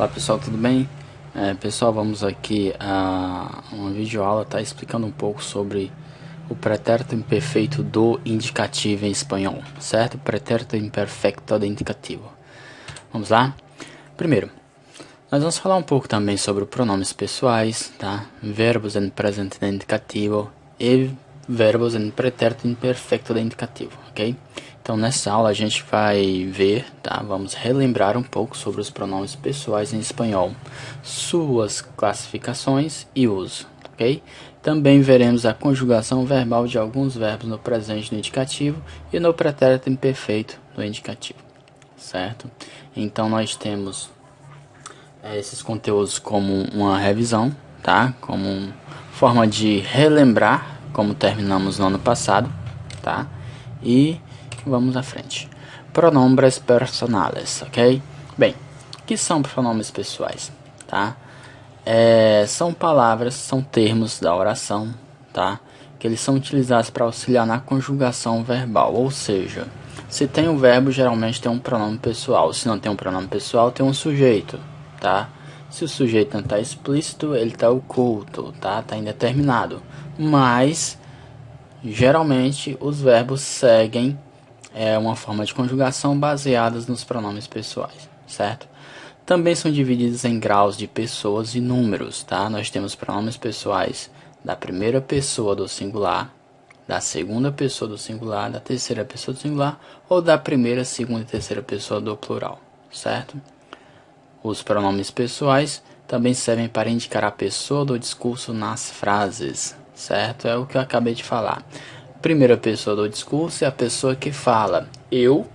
Olá pessoal, tudo bem? Pessoal, vamos aqui a uma videoaula explicando um pouco sobre o pretérito imperfeito do indicativo em espanhol, certo? Pretérito imperfecto do indicativo. Vamos lá? Primeiro, nós vamos falar um pouco também sobre pronomes pessoais, tá? Verbos em presente do indicativo e verbos em pretérito imperfecto do indicativo, ok? Então nessa aula a gente vai ver, tá? Vamos relembrar um pouco sobre os pronomes pessoais em espanhol, suas classificações e uso, ok? Também veremos a conjugação verbal de alguns verbos no presente do indicativo e no pretérito imperfeito do indicativo, certo? Então nós temos esses conteúdos como uma revisão, tá? Como forma de relembrar como terminamos no ano passado, tá? E vamos à frente. Pronombres personales, ok? Bem, o que são pronomes pessoais, tá? São palavras, são termos da oração, tá? Que eles são utilizados para auxiliar na conjugação verbal, ou seja, se tem um verbo, geralmente tem um pronome pessoal. Se não tem um pronome pessoal, tem um sujeito, tá? Se o sujeito não está explícito, ele está oculto, tá? Está indeterminado. Mas, geralmente, os verbos seguem uma forma de conjugação baseadas nos pronomes pessoais, certo? Também são divididos em graus de pessoas e números, tá? Nós temos pronomes pessoais da primeira pessoa do singular, da segunda pessoa do singular, da terceira pessoa do singular ou da primeira, segunda e terceira pessoa do plural, certo? Os pronomes pessoais também servem para indicar a pessoa do discurso nas frases, certo? É o que eu acabei de falar. Primeira pessoa do discurso é a pessoa que fala: eu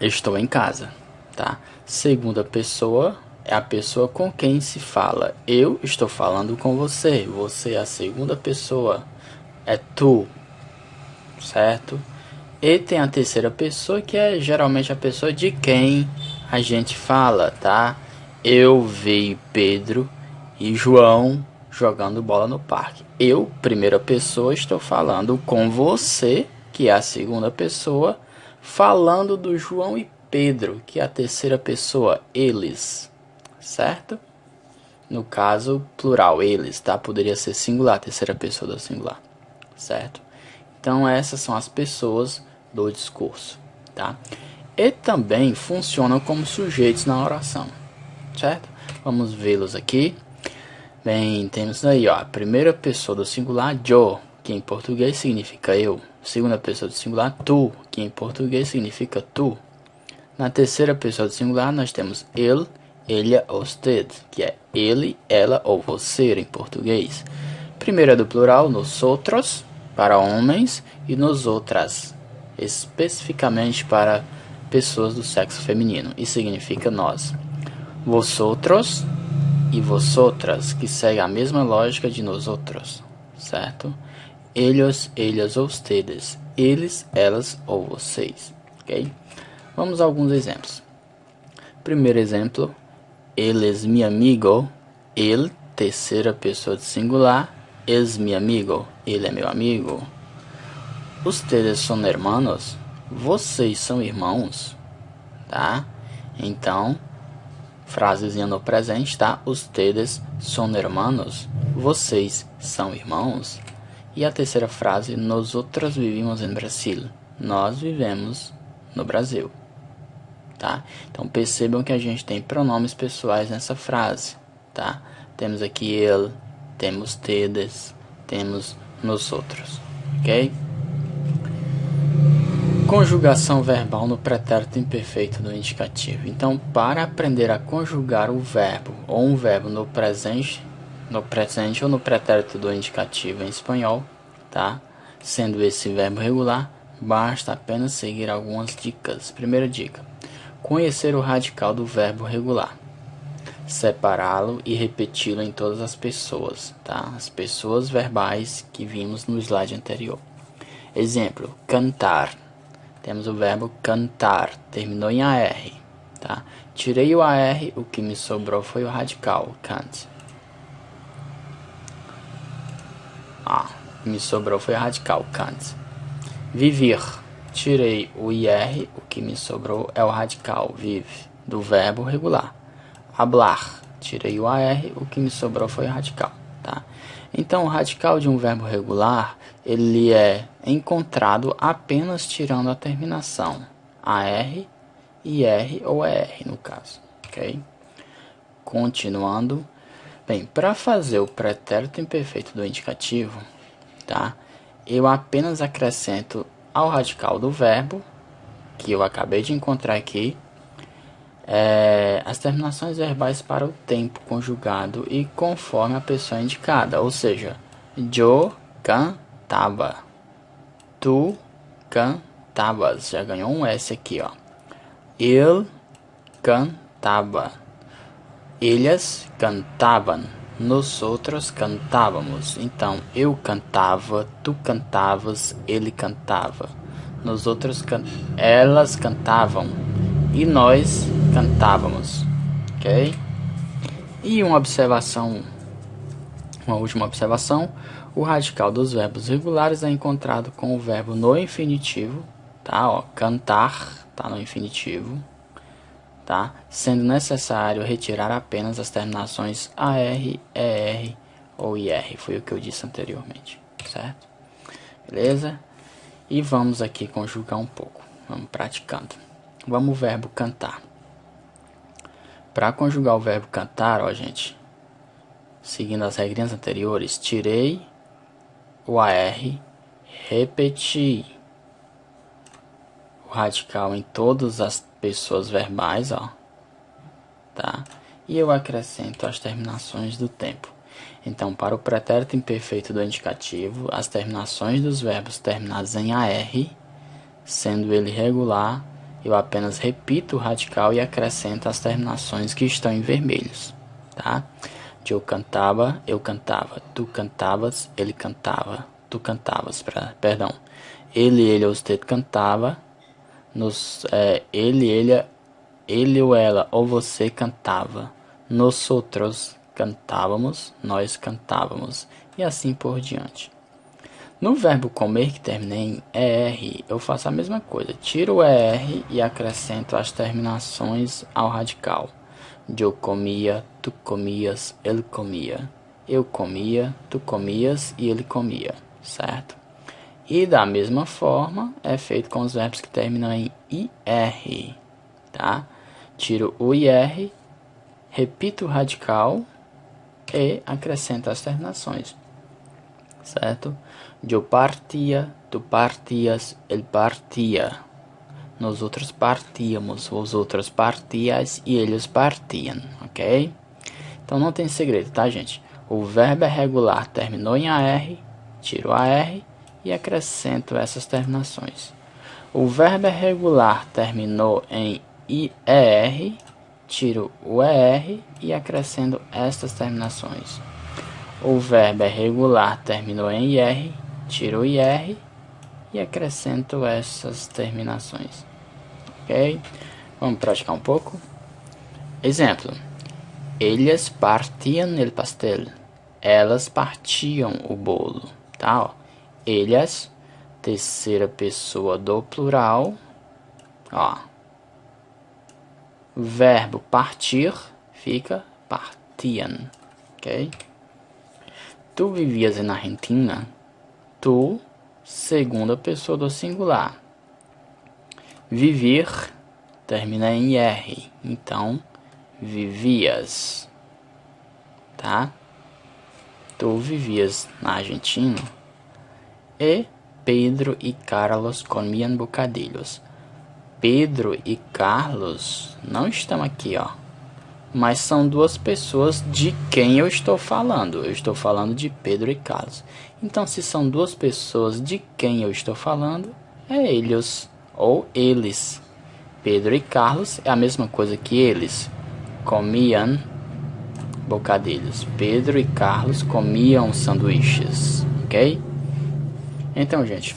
estou em casa, tá? Segunda pessoa é a pessoa com quem se fala: eu estou falando com você. Você é a segunda pessoa, é tu, certo? E tem a terceira pessoa, que é geralmente a pessoa de quem a gente fala, tá? Eu vi Pedro e João jogando bola no parque. Eu, primeira pessoa, estou falando com você, que é a segunda pessoa, falando do João e Pedro, que é a terceira pessoa, eles, certo? No caso, plural, eles, tá? Poderia ser singular, terceira pessoa do singular, certo? Então essas são as pessoas do discurso, tá? E também funcionam como sujeitos na oração, certo? Vamos vê-los aqui. Bem, temos aí, ó, a primeira pessoa do singular, yo, que em português significa eu. Segunda pessoa do singular, tu, que em português significa tu. Na terceira pessoa do singular, nós temos ele, ella, usted, que é ele, ela ou você em português. Primeira do plural, nosotros, para homens, e nosotras, especificamente para pessoas do sexo feminino, e significa nós. Vosotros e vosotras, que segue a mesma lógica de nosotros, certo? Ellos, ellas ou ustedes, eles, elas ou vocês, ok? Vamos a alguns exemplos. Primeiro exemplo, ele es mi amigo, ele, terceira pessoa de singular, es mi amigo, ele é meu amigo. Ustedes son hermanos, vocês são irmãos, tá? Então, frasezinha no presente, tá? Ustedes son hermanos, vocês são irmãos. E a terceira frase, nosotros vivimos em Brasil, nós vivemos no Brasil, tá? Então percebam que a gente tem pronomes pessoais nessa frase, tá? Temos aqui ele, temos ustedes, temos nosotros, ok? Conjugação verbal no pretérito imperfeito do indicativo. Então, para aprender a conjugar o verbo ou um verbo no presente ou no pretérito do indicativo em espanhol, tá? Sendo esse verbo regular, basta apenas seguir algumas dicas. Primeira dica: conhecer o radical do verbo regular, separá-lo e repeti-lo em todas as pessoas, tá? As pessoas verbais que vimos no slide anterior. Exemplo: cantar. Temos o verbo cantar, terminou em AR, tá? Tirei o AR, o que me sobrou foi o radical, cant. O que me sobrou foi o radical, cant. Viver, tirei o IR, o que me sobrou é o radical, vive, do verbo regular. hablar. Tirei o AR, o que me sobrou foi o radical, tá? Então, o radical de um verbo regular, ele é encontrado apenas tirando a terminação AR, IR ou ER, no caso, ok? Continuando. Bem, para fazer o pretérito imperfeito do indicativo, tá? Eu apenas acrescento ao radical do verbo, que eu acabei de encontrar aqui, as terminações verbais para o tempo conjugado e conforme a pessoa indicada, ou seja, eu cantava, tu cantavas, já ganhou um S aqui, ó. Ele cantava, eles cantavam, nós outros cantávamos. Então, eu cantava, tu cantavas, ele cantava, nós outros elas cantavam e nós cantávamos, ok? E uma última observação: o radical dos verbos regulares é encontrado com o verbo no infinitivo, tá? Ó, cantar tá no infinitivo, tá? Sendo necessário retirar apenas as terminações AR, ER ou IR, foi o que eu disse anteriormente, certo? Beleza? E vamos aqui conjugar um pouco, vamos praticando. Vamos o verbo cantar. Para conjugar o verbo cantar, ó gente, seguindo as regrinhas anteriores, tirei o AR, repeti o radical em todas as pessoas verbais, ó, tá? E eu acrescento as terminações do tempo. Então, para o pretérito imperfeito do indicativo, as terminações dos verbos terminados em AR, sendo ele regular, eu apenas repito o radical e acrescento as terminações que estão em vermelhos, tá? Eu cantava, eu cantava, tu cantavas, ele cantava, tu cantavas, perdão. Ele você cantava, ele ou ela ou você cantava, nós outros cantávamos, nós cantávamos, e assim por diante. No verbo comer, que termina em ER, eu faço a mesma coisa. Tiro o ER e acrescento as terminações ao radical. Eu comia, tu comias, ele comia. Eu comia, tu comias e ele comia, certo? E da mesma forma é feito com os verbos que terminam em IR, tá? Tiro o IR, repito o radical e acrescento as terminações, certo? Eu partia, tu partias, ele partia. Nós outros partíamos, os outros partias e eles partiam, ok? Então não tem segredo, tá, gente? O verbo é regular, terminou em AR, tiro AR e acrescento essas terminações. O verbo é regular, terminou em IER, tiro o ER e acrescento estas terminações. O verbo é regular, terminou em IR, tiro o IR e acrescento essas terminações. Ok? Vamos praticar um pouco. Exemplo: eles partiam el pastel. Elas partiam o bolo, tá? Ó. Elas, terceira pessoa do plural, ó. Verbo partir fica partiam, ok? Tu vivias na Argentina. Tu, segunda pessoa do singular. Vivir termina em IR, então vivias, tá? Tu vivias na Argentina. E Pedro e Carlos comiam bocadilhos. Pedro e Carlos não estão aqui, ó, mas são duas pessoas de quem eu estou falando. Eu estou falando de Pedro e Carlos. Então, se são duas pessoas de quem eu estou falando, é eles ou eles. Pedro e Carlos é a mesma coisa que eles. Comiam bocadilhos. Pedro e Carlos comiam sanduíches, ok? Então, gente,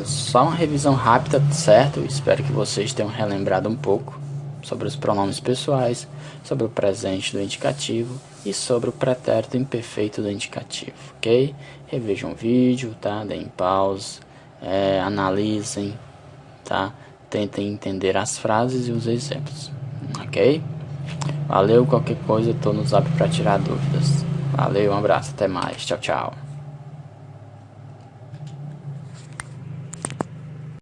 só uma revisão rápida, certo? Espero que vocês tenham relembrado um pouco sobre os pronomes pessoais, sobre o presente do indicativo e sobre o pretérito imperfeito do indicativo, ok? Revejam o vídeo, tá? Deem pause, analisem, tá? Tentem entender as frases e os exemplos, ok? Valeu, qualquer coisa eu tô no Zap para tirar dúvidas. Valeu, um abraço, até mais, tchau, tchau.